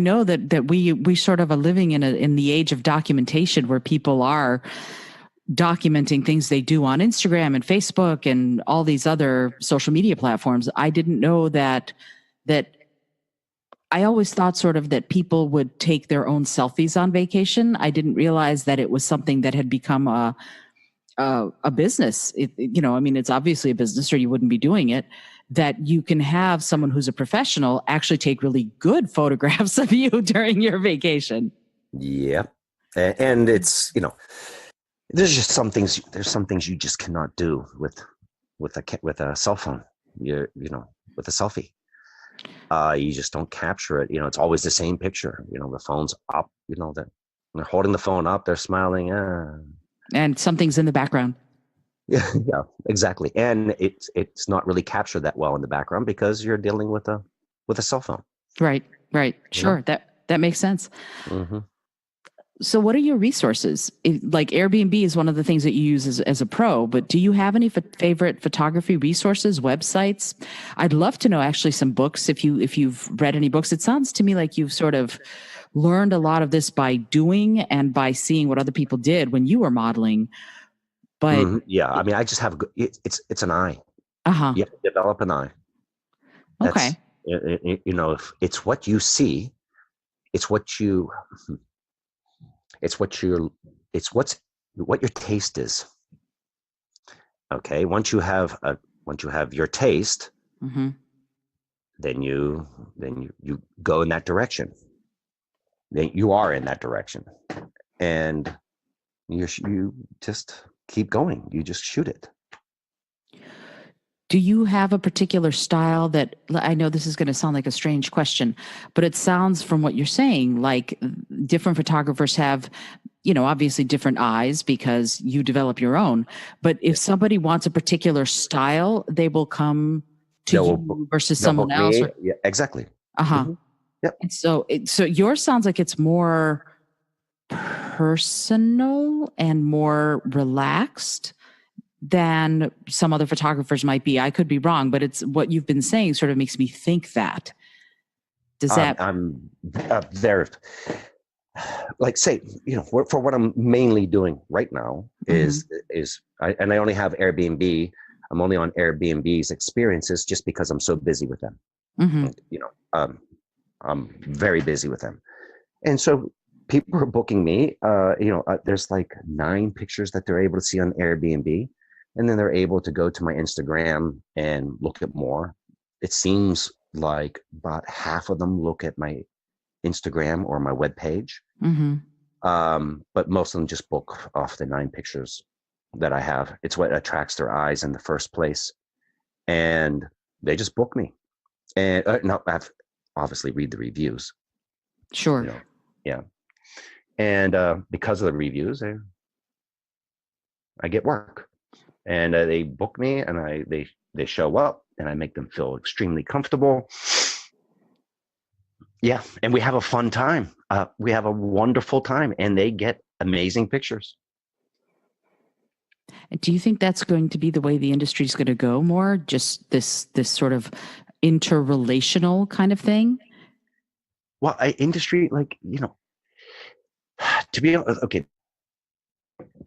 know that we sort of are living in the age of documentation, where people are documenting things they do on Instagram and Facebook and all these other social media platforms. I didn't know that I always thought sort of that people would take their own selfies on vacation. I didn't realize that it was something that had become a business. I mean, it's obviously a business, or you wouldn't be doing it. That you can have someone who's a professional actually take really good photographs of you during your vacation. Yeah, and it's there's some things you just cannot do with a cell phone. With a selfie. You just don't capture it. It's always the same picture. The phone's up. They're holding the phone up. They're smiling. And something's in the background. Yeah, exactly. And it's not really captured that well in the background because you're dealing with a cell phone, Right, right. you know? Sure, that makes sense. Hmm. So, what are your resources? Like Airbnb is one of the things that you use as a pro, but do you have any favorite photography resources, websites? I'd love to know actually some books if you've read any books. It sounds to me like you've sort of learned a lot of this by doing and by seeing what other people did when you were modeling. But Yeah, I mean, I just have it's an eye. uh-huh. You have to develop an eye. That's Okay. if it's what you see, it's what you it's what you it's what your taste is. Okay, once you have your taste, Hmm. then you go in that direction. Then you are in that direction, and you just keep going. You just shoot it. Do you have a particular style that I know this is going to sound like a strange question, but it sounds from what you're saying like different photographers have, obviously different eyes because you develop your own. But if Yeah. somebody wants a particular style, they will come to They'll you versus they'll someone book else me. or Yeah, exactly. uh-huh. Hmm. Yep. And so yours sounds like it's more personal and more relaxed than some other photographers might be. I could be wrong, but it's what you've been saying sort of makes me think that. Does that? I'm there. Like say, for what I'm mainly doing right now Hmm. and I only have Airbnb. I'm only on Airbnb's experiences just because I'm so busy with them. Hmm. And, I'm very busy with them, and so people are booking me. There's like 9 pictures that they're able to see on Airbnb, and then they're able to go to my Instagram and look at more. It seems like about half of them look at my Instagram or my webpage. Hmm. But most of them just book off the 9 pictures that I have. It's what attracts their eyes in the first place, and they just book me. And no, I've obviously read the reviews. You Sure. know, yeah. And because of the reviews, I get work, and they book me, and they show up, and I make them feel extremely comfortable. Yeah, and we have a fun time. We have a wonderful time, and they get amazing pictures. Do you think that's going to be the way the industry is going to go more? Just this sort of interrelational kind of thing? Well, industry, like to be honest, okay,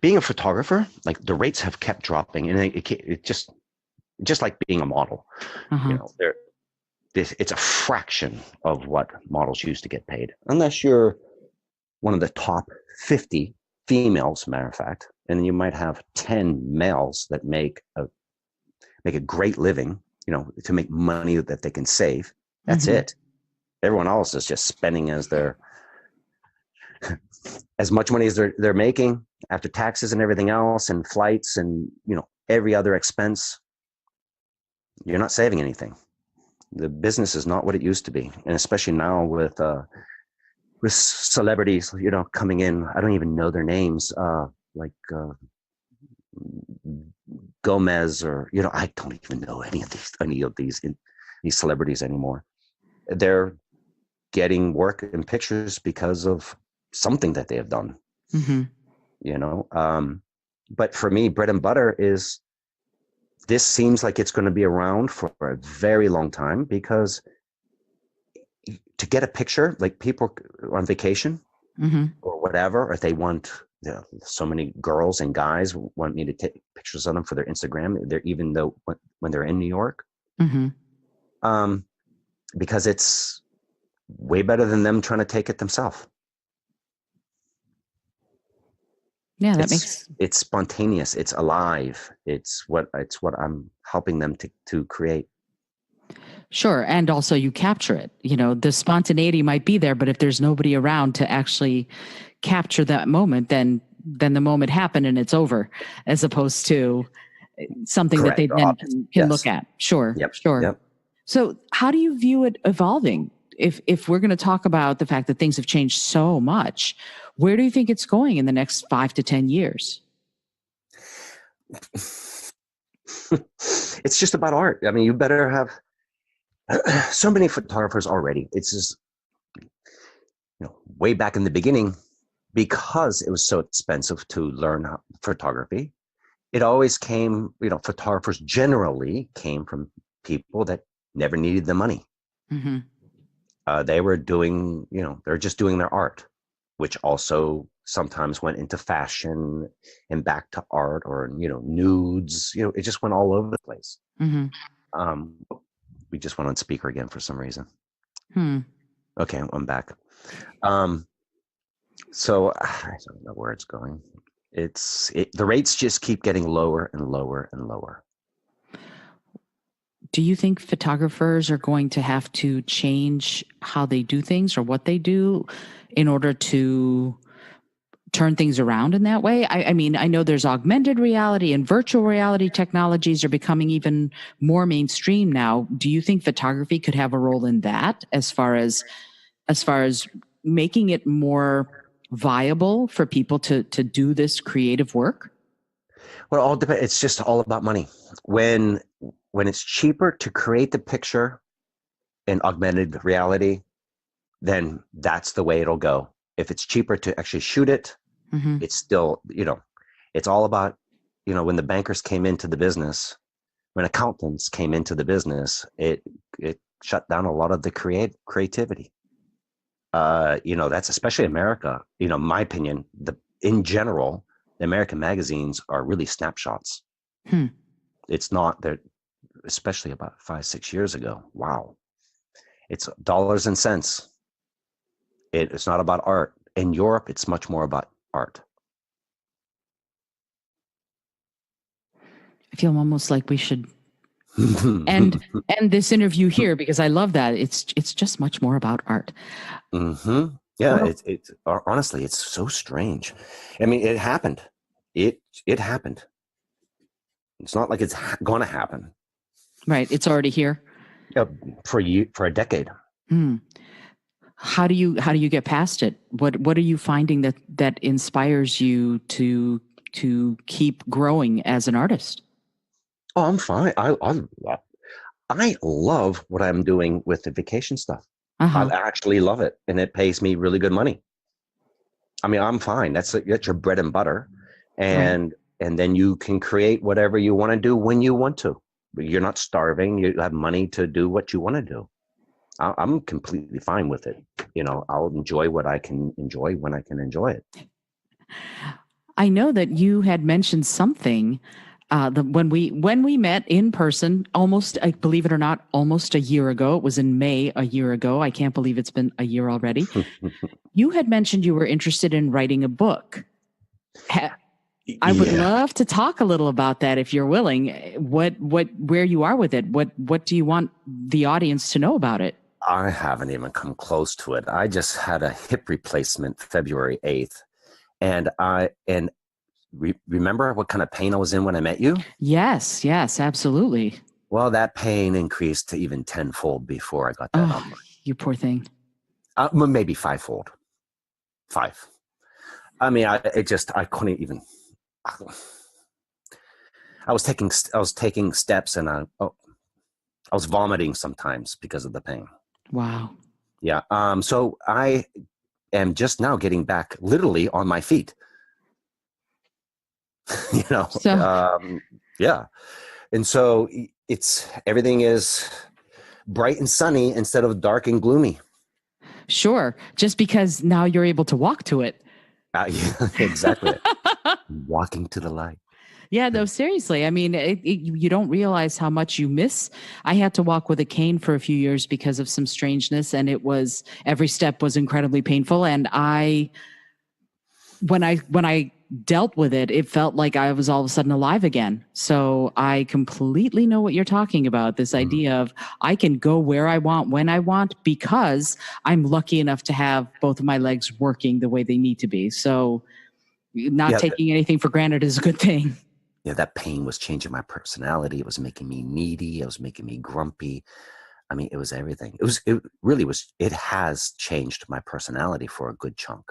being a photographer, like the rates have kept dropping, and it just like being a model, Uh-huh. they're it's a fraction of what models used to get paid, unless you're one of the top 50 females, matter of fact, and then you might have 10 males that make a great living, to make money that they can save. That's Hmm. it. Everyone else is just spending as much money as they're making after taxes and everything else and flights and every other expense. You're not saving anything. The business is not what it used to be, and especially now with celebrities, coming in. I don't even know their names, like Gomez, or I don't even know any of these celebrities anymore. They're getting work and pictures because of something that they have done. Hmm. You know, but for me, bread and butter is this seems like it's going to be around for a very long time because to get a picture, like people on vacation Hmm. or whatever, or if they want, so many girls and guys want me to take pictures of them for their Instagram. They're even though when they're in New York, Hmm. um, because it's way better than them trying to take it themselves. Yeah, that It's makes it's spontaneous. It's alive. It's what I'm helping them to create. sure. And also you capture it. The spontaneity might be there, but if there's nobody around to actually capture that moment, then the moment happened and it's over, as opposed to something that they Correct. then can look Yes. at. Sure, Yep. sure. Yep. So how do you view it evolving? If we're going to talk about the fact that things have changed so much, where do you think it's going in the next 5 to 10 years? it's just about art. I mean, you better have so many photographers already. It's just, way back in the beginning, because it was so expensive to learn photography, it always came, photographers generally came from people that never needed the money. Mm-hmm. They were doing, they're just doing their art, which also sometimes went into fashion and back to art, or, nudes, it just went all over the place. Mm-hmm. Um, we just went on speaker again for some reason. Hmm. Okay, I'm back. So I don't know where it's going. The rates just keep getting lower and lower and lower. Do you think photographers are going to have to change how they do things or what they do in order to turn things around in that way? I mean, I know there's augmented reality and virtual reality technologies are becoming even more mainstream now. Do you think photography could have a role in that as far as making it more viable for people to do this creative work? Well, all depends. It's just all about money. When it's cheaper to create the picture in augmented reality, then that's the way it'll go. If it's cheaper to actually shoot it, Mm-hmm. it's still, it's all about, when the bankers came into the business, when accountants came into the business, it shut down a lot of the creativity. That's especially America. My opinion, in general, the American magazines are really snapshots. Hmm. It's not that, especially about 5, 6 years ago. Wow. It's dollars and cents. It's not about art. In Europe, it's much more about art. I feel almost like we should end end this interview here because I love that. It's just much more about art. Mm-hmm. Yeah, Well, it's honestly, it's so strange. I mean, it happened. It happened. It's not like it's going to happen. right, it's already here. uh, for a decade. Hmm. How do you get past it? What are you finding that inspires you to keep growing as an artist? Oh, I'm fine. I love what I'm doing with the vacation stuff. I Uh-huh. actually love it, and it pays me really good money. I mean, I'm fine. That's your bread and butter, Right. and then you can create whatever you want to do when you want to. You're not starving. You have money to do what you want to do. I'm completely fine with it. I'll enjoy what I can enjoy when I can enjoy it. I know that you had mentioned something when we met in person, almost, I believe it or not, almost a year ago. It was in May a year ago. I can't believe it's been a year already. You had mentioned you were interested in writing a book. I would Yeah, love to talk a little about that if you're willing. Where you are with it? What do you want the audience to know about it? I haven't even come close to it. I just had a hip replacement February 8th, and remember what kind of pain I was in when I met you? Yes, yes, absolutely. Well, that pain increased to even tenfold before I got that Oh, on. you poor thing. Maybe fivefold. Five. I mean, I couldn't even. I was taking steps, and I was vomiting sometimes because of the pain. Wow. Yeah. So I am just now getting back, literally on my feet. you know. So, Yeah. And so everything is bright and sunny instead of dark and gloomy. sure, just because now you're able to walk to it. Yeah, exactly. Walking to the light. Yeah, no, seriously. I mean, you don't realize how much you miss. I had to walk with a cane for a few years because of some strangeness, and every step was incredibly painful. And when I dealt with it, it felt like I was all of a sudden alive again. So I completely know what you're talking about. This Mhm. idea of I can go where I want, when I want, because I'm lucky enough to have both of my legs working the way they need to be. So not Yeah, taking anything for granted is a good thing. yeah, that pain was changing my personality. It was making me needy. It was making me grumpy. I mean, it was everything. It really was. It has changed my personality for a good chunk.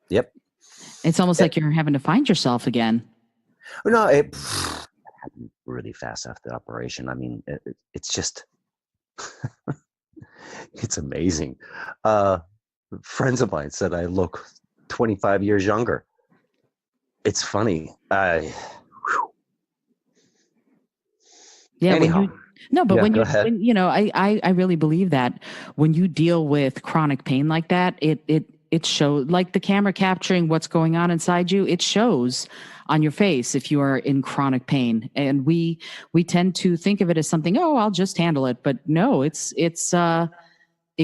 Yep. It's almost It, like you're having to find yourself again. no, it. happened really fast after the operation. I mean, it's just, it's amazing. Uh, Friends of mine said I look 25 years younger. It's funny. Yeah, when Anyhow, you no, but yeah, go ahead. I really believe that when you deal with chronic pain like that, it shows, like the camera capturing what's going on inside you, it shows on your face if you are in chronic pain. And we tend to think of it as something, oh, I'll just handle it. But no, it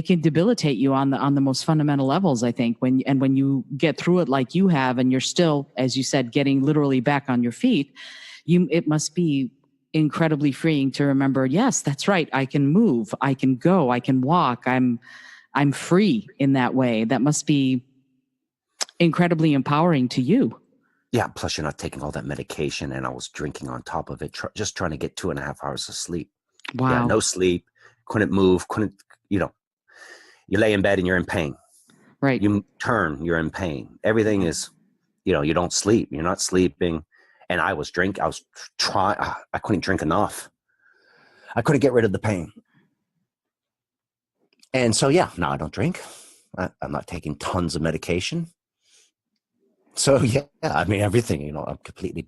can debilitate you on the most fundamental levels, I think, when you get through it like you have, and you're still, as you said, getting literally back on your feet. It must be incredibly freeing to remember, yes, that's right, I can move, I can go, I can walk, I'm free in that way. That must be incredibly empowering to you. Yeah, plus you're not taking all that medication, and I was drinking on top of it, just trying to get 2.5 hours of sleep. Yeah, Wow. no sleep, couldn't move, couldn't, you lay in bed and you're in pain. Right. You turn, you're in pain. Everything is, you don't sleep, you're not sleeping. And I was trying, I couldn't drink enough. I couldn't get rid of the pain. And so, yeah, now I don't drink. I'm not taking tons of medication. So, yeah, I mean, everything, I'm completely,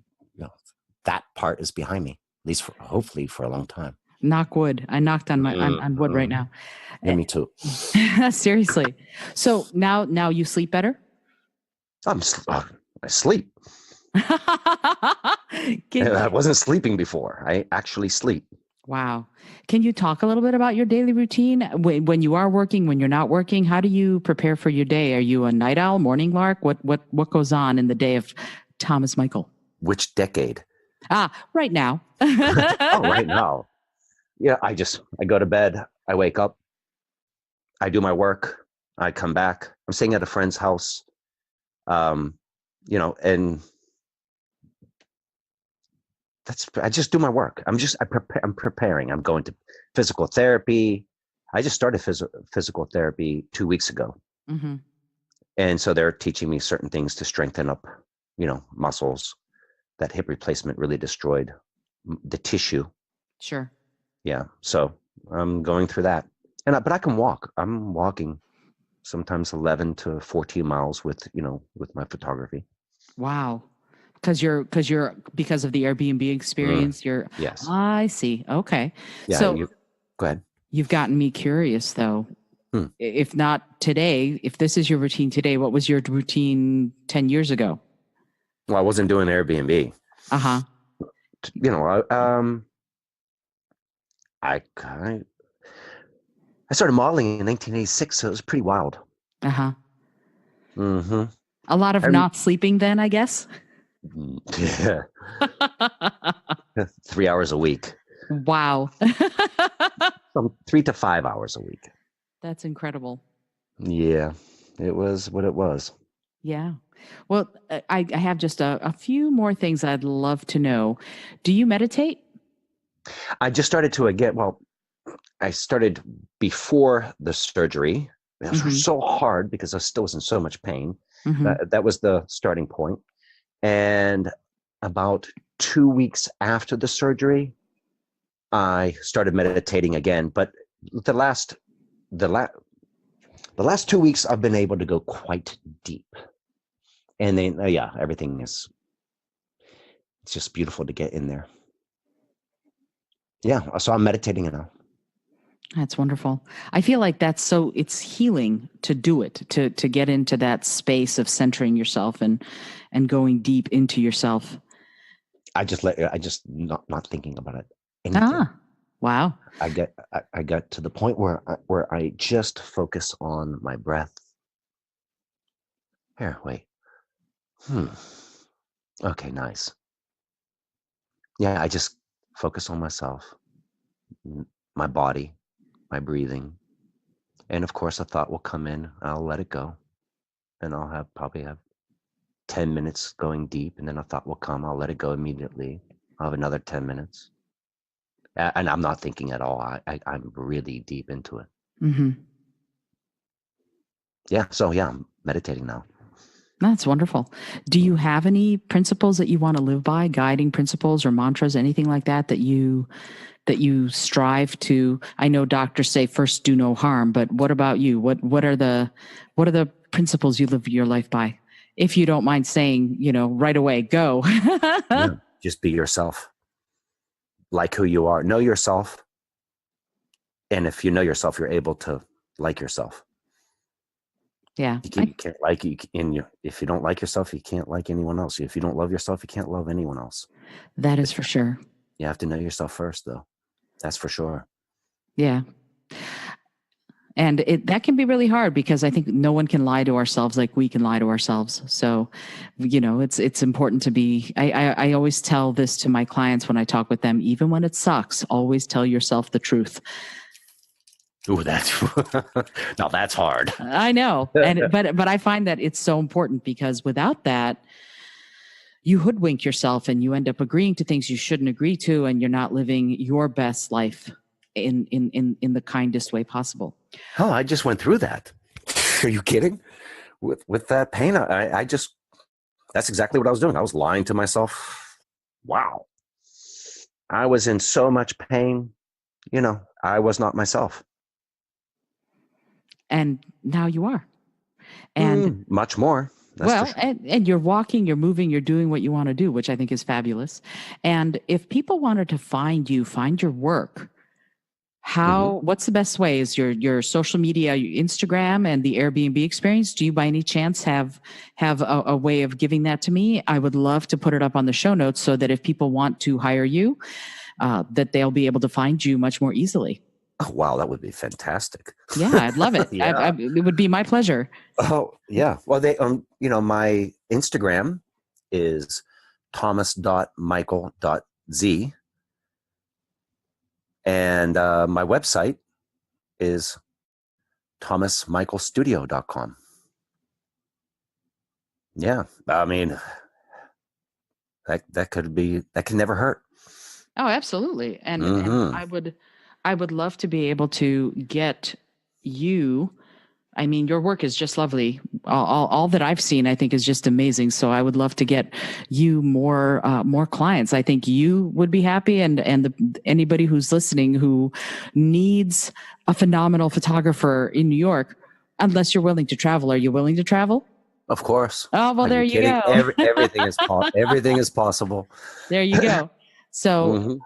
that part is behind me, at least hopefully for a long time. Knock wood. I knocked on on wood right now. Yeah, me too. Seriously. So now you sleep better? I sleep. Can, I wasn't sleeping before. I actually sleep. wow. Can you talk a little bit about your daily routine when you are working, when you're not working? How do you prepare for your day? Are you a night owl, morning lark? What goes on in the day of Thomas Michael? Which decade? Right now. Oh, right now. Yeah, I go to bed. I wake up. I do my work. I come back. I'm staying at a friend's house. And I just do my work. I'm preparing. I'm going to physical therapy. I just started physical therapy 2 weeks ago. Mm-hmm. And so they're teaching me certain things to strengthen up, muscles. That hip replacement really destroyed the tissue. Sure. Yeah. So I'm going through that. But I can walk. I'm walking sometimes 11 to 14 miles with my photography. Wow. Because of the Airbnb experience, Yes. I see. Okay. Yeah. So Go ahead. you've gotten me curious though. If not today, if this is your routine today, what was your routine 10 years ago? Well, I wasn't doing Airbnb. Uh-huh. I started modeling in 1986, so it was pretty wild. Uh-huh. Mm-hmm. A lot of not sleeping then, I guess. Yeah. 3 hours a week. Wow. 3 to 5 hours a week. That's incredible. Yeah, it was what it was. Yeah. Well, I have just a few more things I'd love to know. Do you meditate? I just started to I started before the surgery. It was so hard because I still was in so much pain. That was the starting point. And about 2 weeks after the surgery, I started meditating again. But the last 2 weeks, I've been able to go quite deep. And then, everything it's just beautiful to get in there. Yeah, so I'm meditating now. That's wonderful. I feel like it's healing to do it, to get into that space of centering yourself and going deep into yourself. I just not thinking about it. Anything. Wow. I got to the point where I just focus on my breath. Here, wait. Okay, nice. Yeah, I just focus on myself, my body, my breathing. And of course, a thought will come in. I'll let it go. And I'll probably have 10 minutes going deep. And then a thought will come. I'll let it go immediately. I'll have another 10 minutes. And I'm not thinking at all. I'm really deep into it. Mm-hmm. Yeah. So, yeah, I'm meditating now. That's wonderful. Do you have any principles that you want to live by, guiding principles or mantras, anything like that that you strive to? I know doctors say first do no harm, but what about you? What are the principles you live your life by? If you don't mind saying, right away, go. Yeah. Just be yourself. Like who you are. Know yourself. And if you know yourself, you're able to like yourself. Yeah. You can't like you if you don't like yourself, you can't like anyone else. If you don't love yourself, you can't love anyone else. That is for sure. You have to know yourself first, though. That's for sure. Yeah. And that can be really hard because I think no one can lie to ourselves like we can lie to ourselves. So, it's important to be. I always tell this to my clients when I talk with them, even when it sucks. Always tell yourself the truth. Ooh, that's now that's hard. I know, but I find that it's so important because without that, you hoodwink yourself and you end up agreeing to things you shouldn't agree to, and you're not living your best life in the kindest way possible. Oh, I just went through that. Are you kidding? With that pain, I just that's exactly what I was doing. I was lying to myself. Wow. I was in so much pain. I was not myself. And now you are. And much more. Well, and you're walking, you're moving, you're doing what you want to do, which I think is fabulous. And if people wanted to find you, find your work, what's the best way? Is your social media, your Instagram and the Airbnb experience? Do you by any chance have a way of giving that to me? I would love to put it up on the show notes so that if people want to hire you, that they'll be able to find you much more easily. Oh, wow, that would be fantastic. Yeah, I'd love it. Yeah. It would be my pleasure. Oh, yeah. Well, my Instagram is thomas.michael.z. And my website is thomasmichaelstudio.com. Yeah. I mean, that can never hurt. Oh, absolutely. And I would love to be able to get you. I mean, your work is just lovely. All that I've seen, I think, is just amazing. So I would love to get you more clients. I think you would be happy, and anybody who's listening who needs a phenomenal photographer in New York, unless you're willing to travel. Are you willing to travel? Of course. Oh, well, there you go. Everything is possible. There you go. So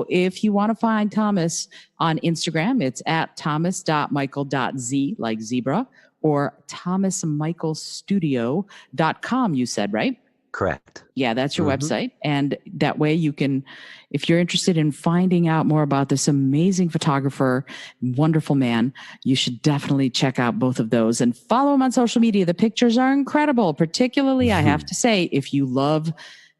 if you want to find Thomas on Instagram, it's at thomas.michael.z, like zebra, or thomasmichaelstudio.com, you said, right? Correct. Yeah, that's your website. And that way you can, if you're interested in finding out more about this amazing photographer, wonderful man, you should definitely check out both of those and follow him on social media. The pictures are incredible, particularly, I have to say, if you love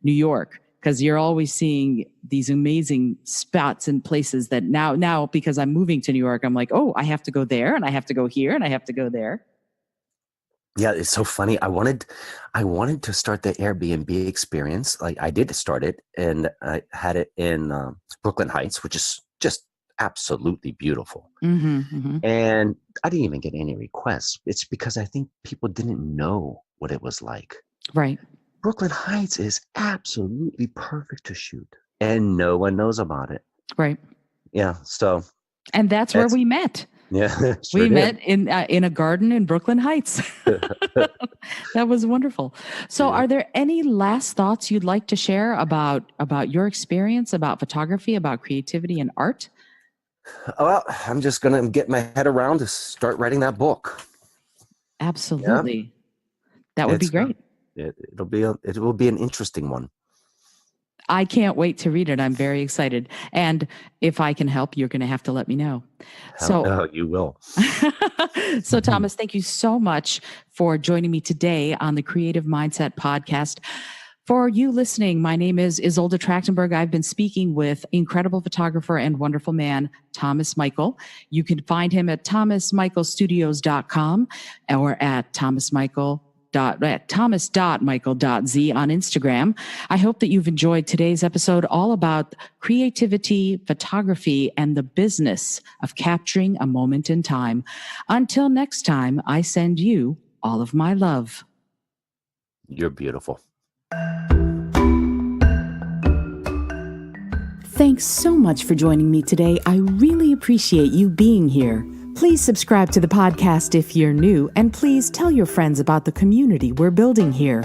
New York, because you're always seeing these amazing spots and places that now, because I'm moving to New York, I'm like, oh, I have to go there and I have to go here and I have to go there. Yeah, it's so funny. I wanted to start the Airbnb experience. Like I did start it, and I had it in Brooklyn Heights, which is just absolutely beautiful. And I didn't even get any requests. It's because I think people didn't know what it was like. Right. Brooklyn Heights is absolutely perfect to shoot, and no one knows about it. Right. Yeah. So. And that's where we met. Yeah, we met in a garden in Brooklyn Heights. That was wonderful. So, are there any last thoughts you'd like to share about your experience, about photography, about creativity and art? Well, I'm just going to get my head around to start writing that book. Absolutely, that would be great. It will be an interesting one. I can't wait to read it. I'm very excited. And if I can help, you're going to have to let me know. So you will. So Thomas, thank you so much for joining me today on the Creative Mindset Podcast. For you listening, my name is Isolde Trachtenberg. I've been speaking with incredible photographer and wonderful man, Thomas Michael. You can find him at thomasmichaelstudios.com or at thomas.michael.z on Instagram. I hope that you've enjoyed today's episode all about creativity, photography, and the business of capturing a moment in time. Until next time, I send you all of my love. You're beautiful. Thanks so much for joining me today. I really appreciate you being here. Please subscribe to the podcast if you're new, and please tell your friends about the community we're building here.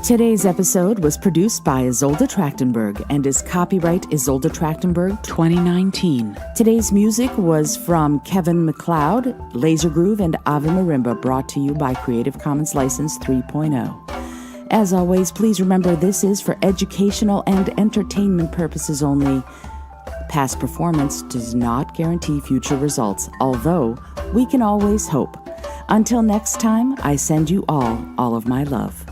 Today's episode was produced by Isolde Trachtenberg and is copyright Isolde Trachtenberg 2019. Today's music was from Kevin MacLeod, Laser Groove, and Ave Marimba, brought to you by Creative Commons License 3.0. As always, please remember this is for educational and entertainment purposes only. Past performance does not guarantee future results, although we can always hope. Until next time, I send you all of my love.